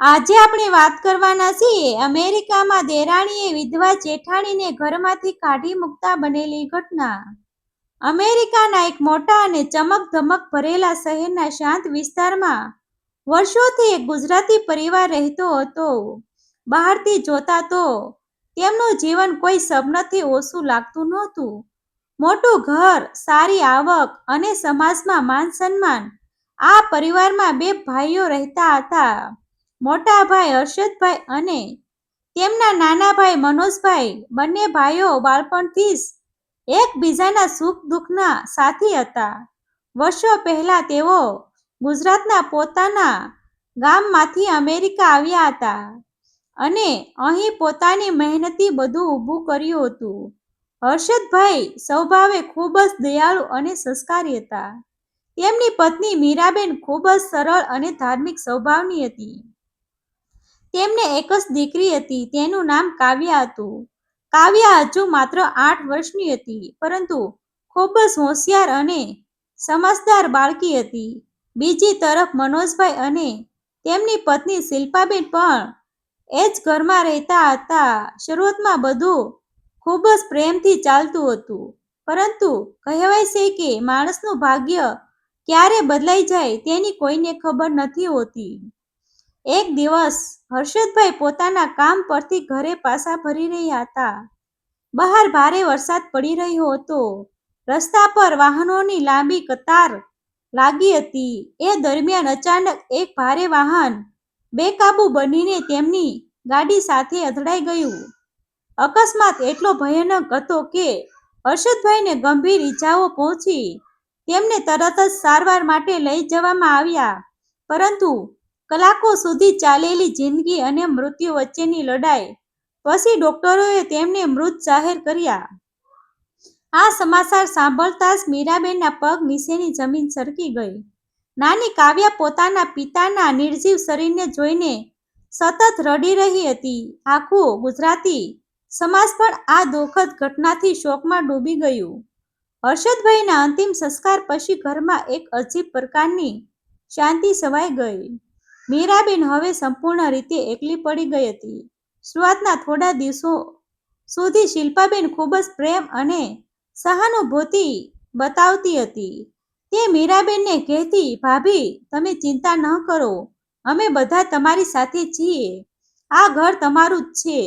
આજે આપણે વાત કરવાના છીએ અમેરિકામાં દેરાણીએ વિધવા જેઠાણીને ઘરમાંથી કાઢી મૂકતા બનેલી ઘટના. અમેરિકાના એક મોટા અને ચમકધમક ભરેલા શહેરના શાંત વિસ્તારમાં વર્ષોથી એક ગુજરાતી પરિવાર રહેતો હતો. બહારથી જોતા તો તેમનું જીવન કોઈ સ્વપ્નથી ઓછું લાગતું નહોતું. મોટું ઘર, સારી આવક અને સમાજમાં માન સન્માન. આ પરિવારમાં બે ભાઈઓ રહેતા હતા. મોટા ભાઈ હર્ષદભાઈ અને તેમના નાના ભાઈ મનોજભાઈ. બંને ભાઈઓ બાળપણથી જ એકબીજાના સુખ દુઃખના સાથી હતા. વર્ષો પહેલા તેઓ ગુજરાતના પોતાના ગામમાંથી અમેરિકા આવ્યા હતા અને અહીં પોતાની મહેનતથી બધું ઊભું કર્યું હતું. હર્ષદભાઈ સ્વભાવે ખૂબ જ દયાળુ અને સંસ્કારી હતા. તેમની પત્ની મીરાબેન ખૂબ જ સરળ અને ધાર્મિક સ્વભાવની હતી. તેમને એક જ દીકરી હતી, તેનું નામ કાવ્યા હતું. કાવ્યા હજુ માત્ર 8 વર્ષની હતી, પરંતુ ખૂબ જ હોશિયાર અને સમજદાર બાળકી હતી. બીજી તરફ મનોજભાઈ અને તેમની પત્ની શિલ્પાબેન પણ એ જ ઘરમાં રહેતા હતા. શરૂઆતમાં બધું ખૂબ જ પ્રેમથી ચાલતું હતું, પરંતુ કહેવાય છે કે માણસનું ભાગ્ય ક્યારે બદલાઈ જાય તેની કોઈને ખબર નથી હોતી. એક દિવસ હર્ષદભાઈ પોતાના કામ પરથી ઘરે પાછા ફરી રહ્યા હતા. બહાર ભારે વરસાદ પડી રહ્યો હતો. રસ્તા પર વાહનોની લાંબી કતાર લાગી હતી. એ દરમિયાન અચાનક એક ભારે વાહન બેકાબૂ બનીને તેમની ગાડી સાથે અથડાઈ ગયું. અકસ્માત એટલો ભયાનક હતો કે હર્ષદભાઈને ગંભીર ઈજાઓ પહોંચી. તેમને તરત જ સારવાર માટે લઈ જવામાં આવ્યા, પરંતુ કલાકો સુધી ચાલેલી જિંદગી અને મૃત્યુ વચ્ચેની લડાઈ પછી ડોક્ટરોએ તેમને મૃત જાહેર કર્યા. આ સમાચાર સાંભળતા જ મીરાબેનના પગ નીચેની જમીન સરકી ગઈ. નાની કાવ્યા પોતાના પિતાના નિર્જીવ શરીરને જોઈને સતત રડી રહી હતી. આખું ગુજરાતી સમાજ પણ આ દુઃખદ ઘટનાથી શોકમાં ડૂબી ગયું. હર્ષદભાઈના અંતિમ સંસ્કાર પછી ઘરમાં એક અજીબ પ્રકારની શાંતિ છવાઈ ગઈ. મીરાબેન હવે સંપૂર્ણ રીતે એકલી પડી ગઈ હતી. શરૂઆતના થોડા દિવસો સુધી શિલ્પાબેન ખૂબ જ પ્રેમ અને સહાનુભૂતિ બતાવતી હતી. તે મીરાબેનને કહેતી, ભાભી, તમે ચિંતા ન કરો, અમે બધા તમારી સાથે છીએ. આ ઘર તમારું જ છે.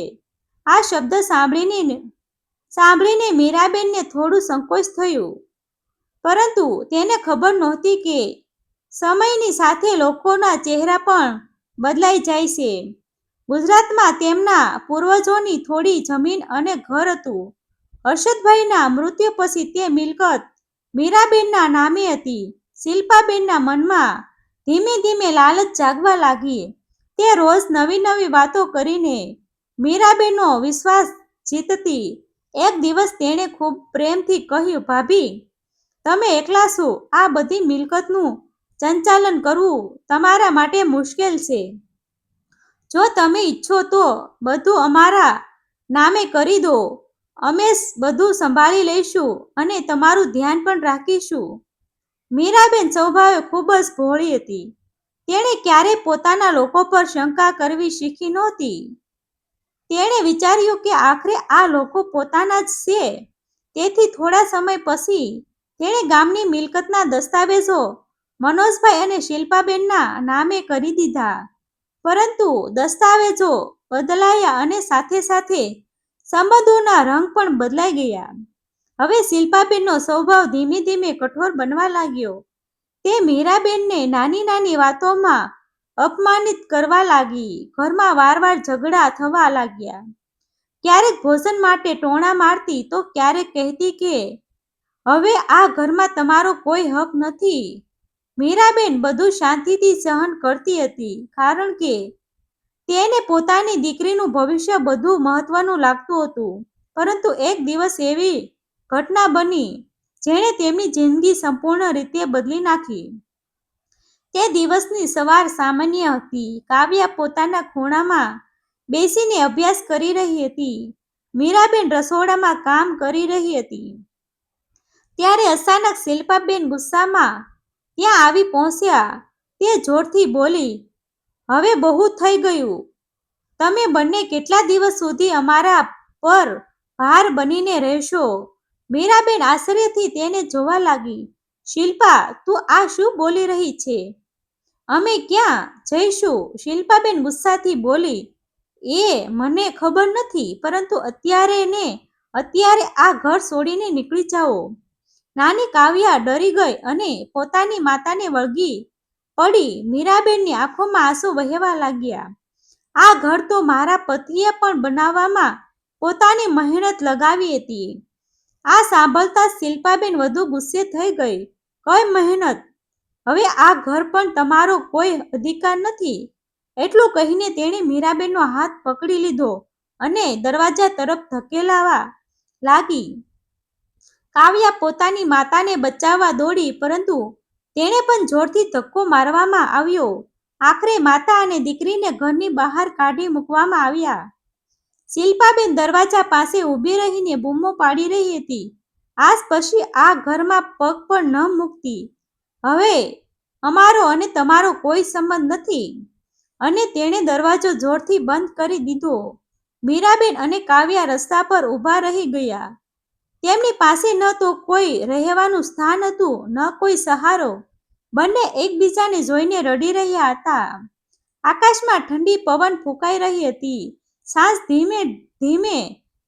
આ શબ્દ સાંભળીને મીરાબેનને થોડું સંકોચ થયું, પરંતુ તેને ખબર નહોતી કે સમયની સાથે લોકોના ચહેરા પણ બદલાઈ જાય છે. ગુજરાતમાં તેમના પૂર્વજોની થોડી જમીન અને ઘર હતું. હર્ષદભાઈના મૃત્યુ પછી તે મિલકત મીરાબેનના નામે હતી. શિલ્પાબેનના મનમાં ધીમે ધીમે લાલચ જાગવા લાગી. તે રોજ નવી નવી વાતો કરીને મીરાબેનનો વિશ્વાસ જીતતી. એક દિવસ તેણે ખૂબ પ્રેમથી કહ્યું, ભાભી, તમે એકલા છો. આ બધી મિલકતનું સંચાલન કરવું તમારા માટે મુશ્કેલ છે. જો તમે ઈચ્છો તો બધું અમારા નામે કરી દો. અમે જ બધું સંભાળી લઈશું અને તમારું ધ્યાન પણ રાખીશું. મીરાબેન સ્વભાવે ખૂબ જ ભોળી હતી. તેણે ક્યારેય પોતાના લોકો પર શંકા કરવી શીખી નહોતી. તેણે વિચાર્યું કે આખરે આ લોકો પોતાના જ છે. તેથી થોડા સમય પછી તેણે ગામની મિલકતના દસ્તાવેજો મનોજભાઈ અને શિલ્પાબેનના નામે કરી દીધા. પરંતુ દસ્તાવેજો બદલાયા અને સાથે સાથે સંબંધોના રંગ પણ બદલાઈ ગયા. હવે શિલ્પાબેનનો સ્વભાવ ધીમે ધીમે કઠોર બનવા લાગ્યો. તે મીરાબેનને નાની નાની વાતોમાં અપમાનિત કરવા લાગી. ઘરમાં વારવાર ઝઘડા થવા લાગ્યા. ક્યારેક ભોજન માટે ટોણા મારતી તો ક્યારેક કહેતી કે હવે આ ઘરમાં તમારો કોઈ હક નથી. મીરાબેન બધું શાંતિથી સહન કરતી હતી, કારણ કે તેને પોતાની દીકરીનું ભવિષ્ય બધું મહત્વનું લાગતું હતું. પરંતુ એક દિવસ એવી ઘટના બની જેણે તેમની જિંદગી સંપૂર્ણ રીતે બદલી નાખી. તે દિવસની સવાર સામાન્ય હતી. કાવ્યા પોતાના ખૂણામાં બેસીને અભ્યાસ કરી રહી હતી. મીરાબેન રસોડામાં કામ કરી રહી હતી. ત્યારે અચાનક શિલ્પાબેન ગુસ્સામાં ત્યાં આવી પહોંચ્યા. તે જોરથી બોલી, હવે બહુ થઈ ગયું. તમે બંને કેટલા દિવસ સુધી અમારા પર ભાર બનીને રહેશો? મીરાબેન આશ્ચર્યથી તેને જોવા લાગી. શિલ્પા, તું આ શું બોલી રહી છે? અમે ક્યાં જઈશું? શિલ્પાબેન ગુસ્સાથી બોલી. એ મને ખબર નથી, પરંતુ અત્યારે આ ઘર છોડીને નીકળી જાઓ. નાની કાવ્યા ડરી ગઈ અને પોતાની માતાને વળગી પડી. મીરાબેનની આંખોમાં આંસુ વહેવા લાગ્યા. આ ઘર તો મારા પતિએ પણ બનાવવામાં પોતાની મહેનત લગાવી હતી. આ સાંભળતા શિલ્પાબેન વધુ ગુસ્સે થઈ ગઈ. કઈ મહેનત? હવે આ ઘર પણ તમારો કોઈ અધિકાર નથી. એટલું કહીને તેણે મીરાબેનનો હાથ પકડી લીધો અને દરવાજા તરફ ધકેલવા લાગી. કાવ્યા પોતાની માતાને બચાવવા દોડી, પરંતુ તેણે પણ જોરથી ધક્કો મારવામાં આવ્યો. આખરે માતા અને દીકરીને ઘરની બહાર કાઢી મૂકવામાં આવ્યા. શિલ્પાબેન દરવાજા પાસે ઊભી રહીને બૂમો પાડી રહી હતી. આજ પછી આ ઘરમાં પગ પણ ન મૂકતી. હવે અમારો અને તમારો કોઈ સંબંધ નથી. અને તેણે દરવાજો જોરથી બંધ કરી દીધો. મીરાબેન અને કાવ્યા રસ્તા પર ઊભા રહી ગયા. તેમની પાસે ન તો કોઈ રહેવાનું સ્થાન હતું, ન કોઈ સહારો. બંને એકબીજાને જોઈને રડી રહ્યા હતા. આકાશમાં ઠંડી પવન ફૂંકાઈ રહી હતી. સાંજ ધીમે ધીમે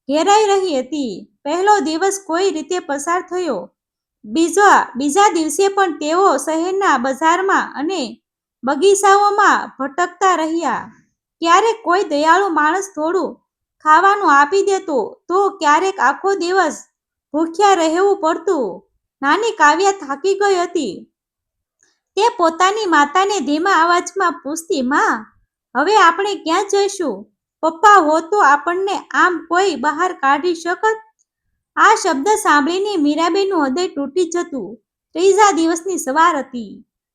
ઘેરાઈ રહી હતી. પહેલો દિવસ કોઈ રીતે પસાર થયો. બીજા દિવસે પણ તેઓ શહેરના બજારમાં અને બગીચાઓમાં ભટકતા રહ્યા. ક્યારેક કોઈ દયાળુ માણસ થોડું ખાવાનું આપી દેતો, તો ક્યારેક આખો દિવસ ભૂખ્યા રહેવું પડતું. નાની કાવ્યા થાકી ગઈ હતી. તે પોતાની માતાને ધીમા અવાજમાં પૂછતી, માં, હવે આપણે ક્યાં જઈશું? પપ્પા હોત તો આપણને આમ કોઈ બહાર કાઢી શકત? આ શબ્દ સાંભળીને મીરાબેનનું હૃદય તૂટી જતું. ત્રીજા દિવસની સવાર હતી.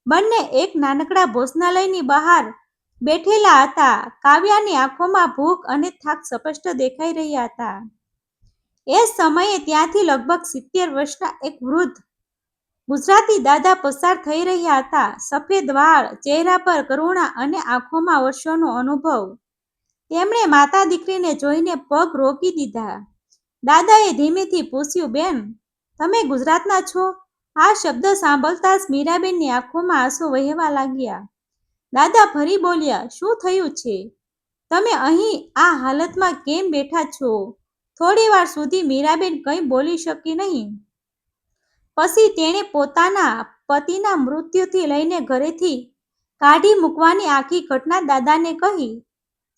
બંને એક નાનકડા ભોજનાલયની બહાર બેઠેલા હતા. કાવ્યાની આંખોમાં ભૂખ અને થાક સ્પષ્ટ દેખાઈ રહ્યા હતા. એ સમયે ત્યાંથી લગભગ 70 વર્ષના એક વૃદ્ધ ગુજરાતી દાદા પસાર થઈ રહ્યા હતા. સફેદ વાળ, ચહેરા પર કરુણા અને આંખોમાં વર્ષોનો અનુભવ. તેમણે માતા દીકરીને જોઈને પગ રોકી દીધા. દાદાએ ધીમેથી પૂછ્યું, બેન, તમે ગુજરાતના છો? આ શબ્દ સાંભળતા જ મીરાબેનની આંખોમાં આંસુ વહેવા લાગ્યા. દાદા ફરી બોલ્યા, શું થયું છે? તમે અહીં આ હાલતમાં કેમ બેઠા છો? થોડી વાર સુધી મીરાબેન કંઈ બોલી શકી નહીં. પછી તેણે પોતાના પતિના મૃત્યુથી લઈને ઘરેથી કાઢી મૂકવાની આખી ઘટના દાદાને કહી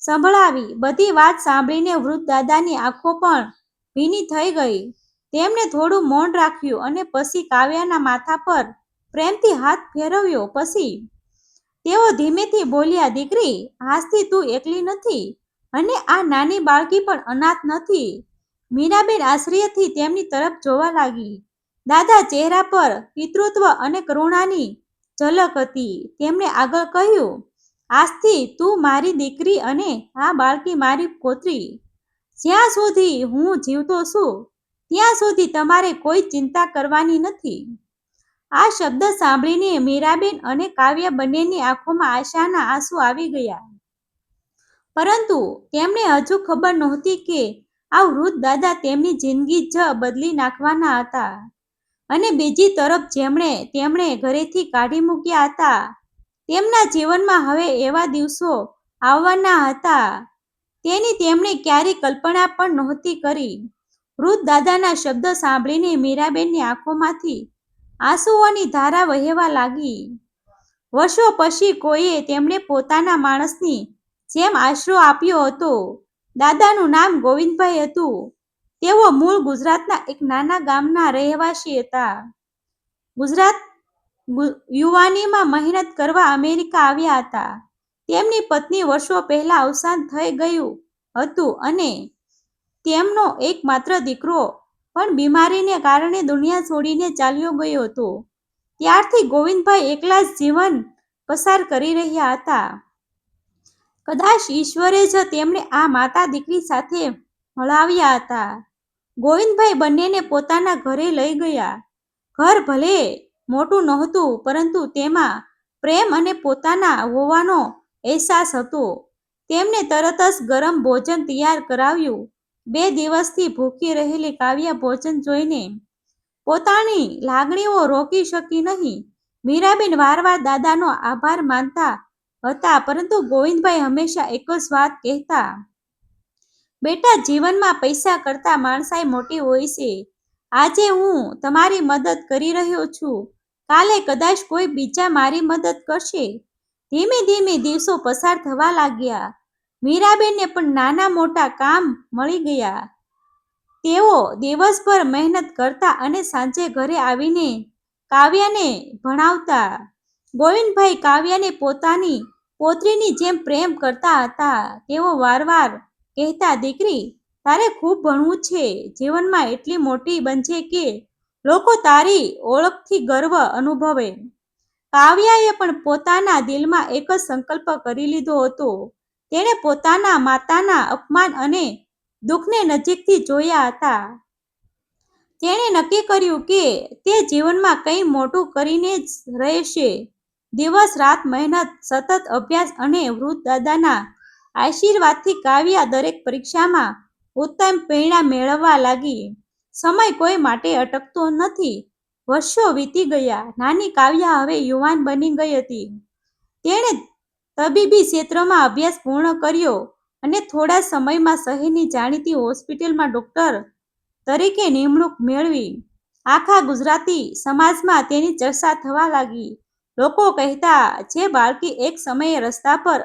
સંભળાવી. બધી વાત સાંભળીને વૃદ્ધ દાદાની આંખો પણ ભીની થઈ ગઈ. તેમણે થોડું મૌન રાખ્યું અને પછી કાવ્યાના માથા પર પ્રેમથી હાથ ફેરવ્યો. પછી તેઓ ધીમેથી બોલ્યા, દીકરી, આજથી તું એકલી નથી અને આ નાની બાળકી પણ અનાથ નથી. મીરાબેન આશ્ચર્યથી તેમની તરફ જોવા લાગી. દાદા ચહેરા પર પિતૃત્વ અને કરુણાની ઝલક હતી. તેમણે આગળ કહ્યું, આજથી તું મારી દીકરી અને આ બાળકી મારી પૌત્રી. જ્યાં સુધી હું જીવતો છું ત્યાં સુધી તમારે કોઈ ચિંતા કરવાની નથી. આ શબ્દ સાંભળીને મીરાબેન અને કાવ્યા બંનેની આંખોમાં આશાના આંસુ આવી ગયા. પરંતુ તેમને હજુ ખબર નહોતી કે આ વૃદ્ધ દાદા તેમની જિંદગી જ બદલી નાખવાના હતા. અને બીજી તરફ તેમણે ઘરેથી કાઢી મૂક્યા હતા, તેમના જીવનમાં હવે એવા દિવસો આવવાના હતા તેની તેમણે ક્યારેય કલ્પના પણ નહોતી કરી. વૃદ્ધ દાદાના શબ્દ સાંભળીને મીરાબેનની આંખોમાંથી આંસુઓની ધારા વહેવા લાગી. વર્ષો પછી કોઈએ તેમને પોતાના માણસની જેમ આશરો આપ્યો હતો. દાદાનું નામ ગોવિંદભાઈ હતું. તેઓ મૂળ ગુજરાતના એક નાના ગામના રહેવાસી હતા. યુવાનીમાં મહેનત કરવા અમેરિકા આવ્યા હતા. તેમની પત્ની વર્ષો પહેલા અવસાન થઈ ગયું હતું અને તેમનો એકમાત્ર દીકરો પણ બીમારીને કારણે દુનિયા છોડીને ચાલ્યો ગયો હતો. ત્યારથી ગોવિંદભાઈ એકલા જ જીવન પસાર કરી રહ્યા હતા. કદાચ ઈશ્વરે જ તેમને આ માતા દીકરી સાથે મળાવ્યા હતા. ગોવિંદભાઈ બંનેને પોતાના ઘરે લઈ ગયા. ઘર ભલે મોટું નહોતું, પરંતુ તેમાં પ્રેમ અને પોતાના હોવાનો અહેસાસ હતો. તેમને તરત જ ગરમ ભોજન તૈયાર કરાવ્યું. 2 દિવસથી ભૂખી રહેલી કાવ્યા ભોજન જોઈને પોતાની લાગણીઓ રોકી શકી નહીં. મીરાબેન વારવાર દાદાનો આભાર માનતા હતા, પરંતુ ગોવિંદભાઈ હંમેશા એક જ વાત કહેતા, બેટા, જીવનમાં પૈસા કરતા માણસાઈ મોટી હોય છે. આજે હું તમારી મદદ કરી રહ્યો છું, કાલે કદાચ કોઈ બીજા મારી મદદ કરશે. ધીમે ધીમે દિવસો પસાર થવા લાગ્યા. મીરાબેનને પણ નાના મોટા કામ મળી ગયા. તેઓ દિવસભર મહેનત કરતા અને સાંજે ઘરે આવીને કાવ્યાને ભણાવતા. ગોવિંદભાઈ કાવ્યાને પોતાની પૌત્રીની જેમ પ્રેમ કરતા હતા. તેઓ વારવાર કહેતા, દીકરી, તારે ખૂબ ભણવું છે. જીવનમાં એટલી મોટી બનજે કે લોકો તારી ઓળખથી ગર્વ અનુભવે. કાવ્યાએ પણ પોતાના દિલમાં એક જ સંકલ્પ કરી લીધો હતો. તેણે પોતાના માતાના અપમાન અને દુઃખને નજીકથી જોયા હતા. તેણે નક્કી કર્યું કે તે જીવનમાં કંઈ મોટું કરીને જ રહેશે. દિવસ રાત મહેનત, સતત અભ્યાસ અને વૃદ્ધ દાદાના આશીર્વાદથી કાવ્યા દરેક પરીક્ષામાં ઉત્તમ પરિણામ મેળવવા લાગી. સમય કોઈ માટે અટકતો નથી. વર્ષો વીતી ગયા. નાની કાવ્યા હવે યુવાન બની ગઈ હતી. તેણે તબીબી ક્ષેત્રમાં અભ્યાસ પૂર્ણ કર્યો અને થોડા સમયમાં શહેરની જાણીતી હોસ્પિટલમાં ડોક્ટર તરીકે નિમણૂક મેળવી. આખા ગુજરાતી સમાજમાં તેની ચર્ચા થવા લાગી. લોકો કહેતા, જે બાળકી એક સમયે રસ્તા પર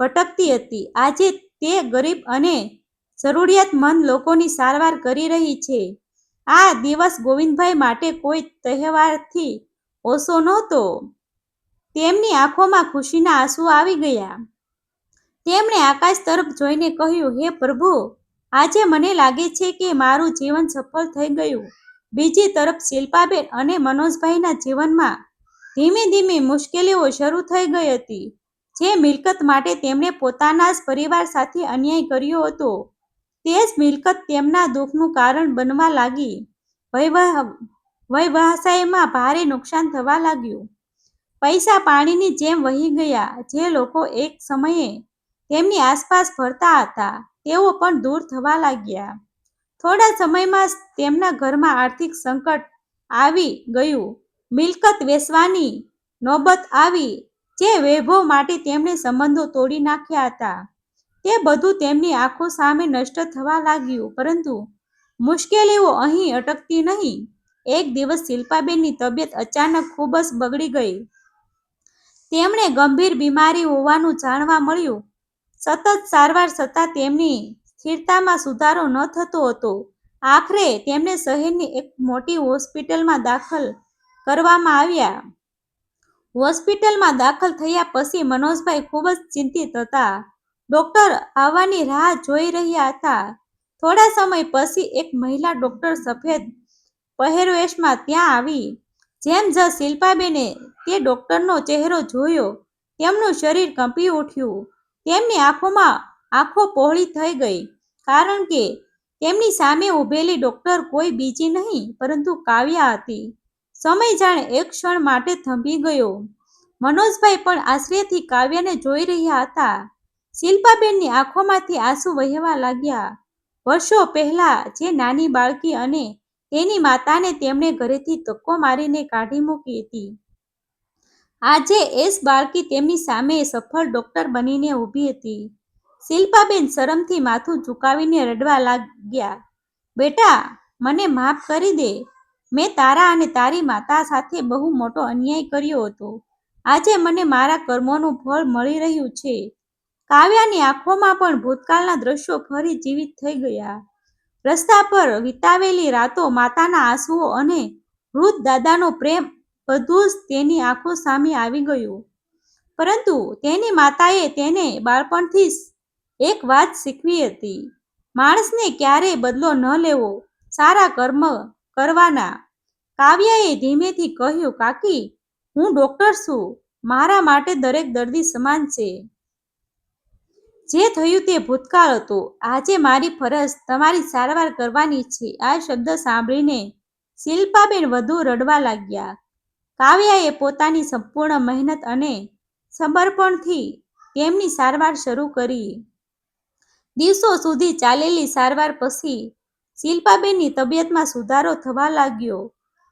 ભટકતી હતી, આજે તે ગરીબ અને જરૂરિયાતમંદ લોકોની સારવાર કરી રહી છે. આ દિવસ ગોવિંદભાઈ માટે કોઈ તહેવારથી ઓછો નહોતો. તેમની આંખોમાં ખુશીના આંસુ આવી ગયા. તેમણે આકાશ તરફ જોઈને કહ્યું, હે પ્રભુ, આજે મને લાગે છે કે મારું જીવન સફળ થઈ ગયું. બીજી તરફ શિલ્પાબેન અને મનોજભાઈના જીવનમાં ધીમે ધીમે મુશ્કેલીઓ શરૂ થઈ ગઈ હતી. જે મિલકત માટે તેમણે પોતાના જ પરિવાર સાથે અન્યાય કર્યો હતો, તે જ મિલકત તેમના દુઃખનું કારણ બનવા લાગી. વ્યવસાયમાં ભારે નુકસાન થવા લાગ્યું. પૈસા પાણીની જેમ વહી ગયા. જે લોકો એક સમયે તેમની આસપાસ ફરતા હતા, તેઓ પણ દૂર થવા લાગ્યા. થોડા સમયમાં જ તેમના ઘરમાં આર્થિક સંકટ આવી ગયું. મિલકત વેચવાની નોબત આવી. જે વૈભવ માટે તેમણે સંબંધો તોડી નાખ્યા હતા, તે બધું તેમની આંખો સામે નષ્ટ થવા લાગ્યું. પરંતુ મુશ્કેલીઓ અહીં અટકતી નહીં. એક દિવસ શિલ્પાબેનની તબિયત અચાનક ખૂબ જ બગડી ગઈ. તેમણે ગંભીર બીમારી હોવાનું જાણવા મળ્યું. સતત સારવાર છતાં તેમની સ્થિરતામાં સુધારો ન થતો હતો. આખરે તેમને શહેરની એક મોટી હોસ્પિટલમાં દાખલ કરવામાં આવ્યા. હોસ્પિટલમાં દાખલ થયા પછી મનોજભાઈ ખૂબ જ ચિંતિત હતા. ડોક્ટર આવવાની રાહ જોઈ રહ્યા હતા. થોડા સમય પછી એક મહિલા ડોક્ટર સફેદ પહેરવેશમાં ત્યાં આવી. જેમ જ શિલ્પાબેને તે ડોક્ટરનો ચહેરો જોયો, તેમનું શરીર કંપી ઉઠ્યું. તેમની આંખો પહોળી થઈ ગઈ, કારણ કે તેમની સામે ઊભેલી ડોક્ટર કોઈ બીજી નહીં પરંતુ કાવ્યા હતી. સમય જાણે એક ક્ષણ માટે થંભી ગયો. મનોજભાઈ પણ આશ્ચર્યથી કાવ્યાને જોઈ રહ્યા હતા. શિલ્પાબેનની આંખોમાંથી આંસુ વહેવા લાગ્યા. વર્ષો પહેલા જે નાની બાળકી અને તેની માતાને તેમણે ઘરેથી ધક્કો મારીને કાઢી મૂકી હતી, આજે એ જ બાળકી તેમની સામે સફળ ડોક્ટર બનીને ઊભી હતી. શિલ્પાબેન શરમથી માથું ઝુકાવીને રડવા લાગ્યા. બેટા, મને માફ કરી દે. મેં તારા અને તારી માતા સાથે બહુ મોટો અન્યાય કર્યો હતો. આજે મને મારા કર્મોનું ફળ મળી રહ્યું છે. કાવ્યાની આંખોમાં પણ ભૂતકાળના દ્રશ્યો ફરી જીવિત થઈ ગયા. રસ્તા પર વિતાવેલી રાતો, માતાના આંસુઓ અને વૃદ્ધ દાદાનો પ્રેમ, બધું જ તેની આંખો સામે આવી ગયું. પરંતુ તેની માતાએ તેને બાળપણથી જ એક વાત શીખવી હતી, માણસને ક્યારેય બદલો ન લેવો, સારા કર્મ કરવાના. કાવ્યાએ ધીમેથી કહ્યું, કાકી, હું ડોક્ટર છું. મારા માટે દરેક દર્દી સમાન છે. જે થયું તે ભૂતકાળ હતો. આજે મારી ફરજ તમારી સારવાર કરવાની છે. આ શબ્દ સાંભળીને શિલ્પાબેન વધુ રડવા લાગ્યા. કાવ્યાએ પોતાની સંપૂર્ણ મહેનત અને સમર્પણથી તેમની સારવાર શરૂ કરી. દિવસો સુધી ચાલેલી સારવાર પછી શિલ્પાબેનની તબિયતમાં સુધારો થવા લાગ્યો.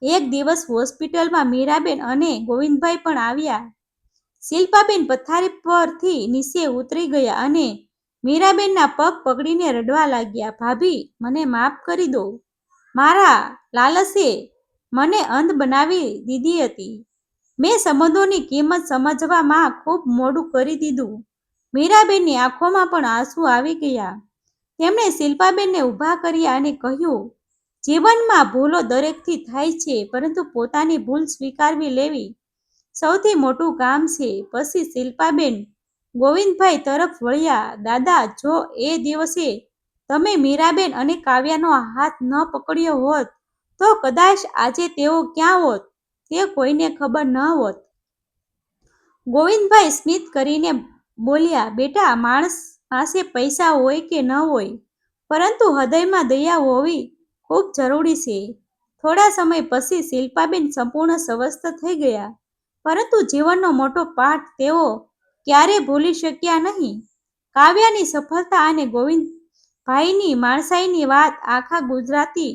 એક દિવસ હોસ્પિટલમાં મીરાબેન અને ગોવિંદભાઈ પણ આવ્યા. શિલ્પાબેન પથારી પરથી નીચે ઉતરી ગયા અને મીરાબેનના પગ પકડીને રડવા લાગ્યા. ભાભી, મને માફ કરી દો. મારા લાલચે મને અંધ બનાવી દીધી હતી. મેં સંબંધોની કિંમત સમજવામાં ખૂબ મોડું કરી દીધું. મીરાબેનની આંખોમાં પણ આંસુ આવી ગયા. તેમણે શિલ્પાબેનને ઊભા કર્યા અને કહ્યું, જીવનમાં ભૂલો દરેકથી થાય છે, પરંતુ પોતાની ભૂલ સ્વીકારવી લેવી સૌથી મોટું કામ છે. પછી શિલ્પાબેન ગોવિંદભાઈ તરફ વળ્યા. દાદા, જો એ દિવસે તમે મીરાબેન અને કાવ્યાનો હાથ ન પકડ્યો હોત તો કદાચ આજે તેઓ ક્યાં હોત તે કોઈને ખબર ન હોત. ગોવિંદભાઈ સ્મિત કરીને બોલ્યા, બેટા, માણસ પાસે પૈસા હોય કે ન હોય, પરંતુ હૃદયમાં દયા હોવી ખૂબ જરૂરી છે. થોડા સમય પછી શિલ્પાબેન સંપૂર્ણ સ્વસ્થ થઈ ગયા, પરંતુ જીવનનો મોટો પાઠ તેઓ ક્યારેય ભૂલી શક્યા નહીં. કાવ્યાની સફળતા અને ગોવિંદભાઈની માણસાઈની વાત આખા ગુજરાતી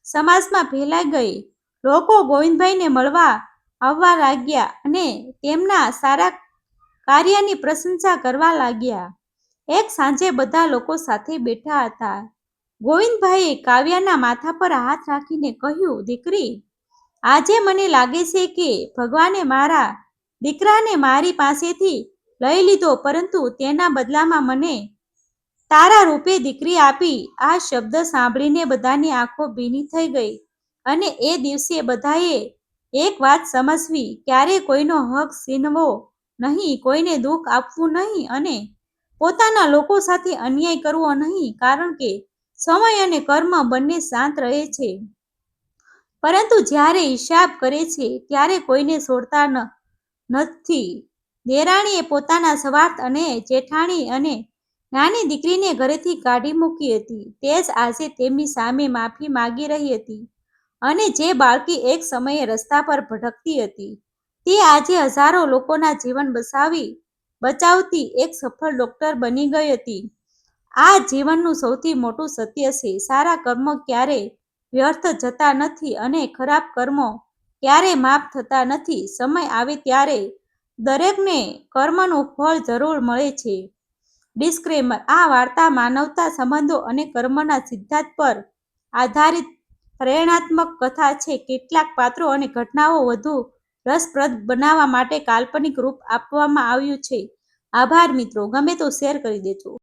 સમાજમાં ફેલાઈ ગઈ. લોકો ગોવિંદભાઈને મળવા આવવા લાગ્યા અને તેમના સારા કાર્યની પ્રશંસા કરવા લાગ્યા. એક સાંજે બધા લોકો સાથે બેઠા હતા. ગોવિંદભાઈએ કાવ્યાના માથા પર હાથ રાખીને કહ્યું, દીકરી, આજે મને લાગે છે કે ભગવાને મારા દીકરાને મારી પાસેથી લઈ લીધો, પરંતુ તેના બદલામાં મને તારા રૂપે દીકરી આપી. આ શબ્દ સાંભળીને બધાની આંખો ભીની થઈ ગઈ અને એ દિવસે બધાએ એક વાત સમજવી, ક્યારેય કોઈનો હક છીનવો નહીં, કોઈને દુઃખ આપવું નહીં અને પોતાના લોકો સાથે અન્યાય કરવો નહીં, કારણ કે સમય અને કર્મ બંને શાંત રહે છે, પરંતુ જ્યારે હિસાબ કરે છે ત્યારે કોઈને છોડતા નથી. દેરાણીએ પોતાના સ્વાર્થ અને જેઠાણી અને નાની દીકરીને ઘરેથી કાઢી મૂકી હતી, તે જ આજે તેમની સામે માફી માગી રહી હતી. અને જે બાળકી એક સમયે રસ્તા પર ભટકતી હતી, તે આજે હજારો લોકોના જીવન બચાવતી એક સફળ ડોક્ટર બની ગઈ હતી. આ જીવનનું સૌથી મોટું સત્ય છે. સારા કર્મો ક્યારેય વ્યર્થ જતા નથી અને ખરાબ કર્મો ક્યારેય માફ થતા નથી. સમય આવે ત્યારે દરેકને કર્મનું ફળ જરૂર મળે છે. ડિસ્ક્લેમર: આ વાર્તા માનવતા, સંબંધો અને કર્મના સિદ્ધાંત પર આધારિત પ્રેરણાત્મક કથા છે. કેટલાક પાત્રો અને ઘટનાઓ વધુ રસપ્રદ બનાવવા માટે કાલ્પનિક રૂપ આપવામાં આવ્યું છે. આભાર મિત્રો. ગમે તો શેર કરી દેજો.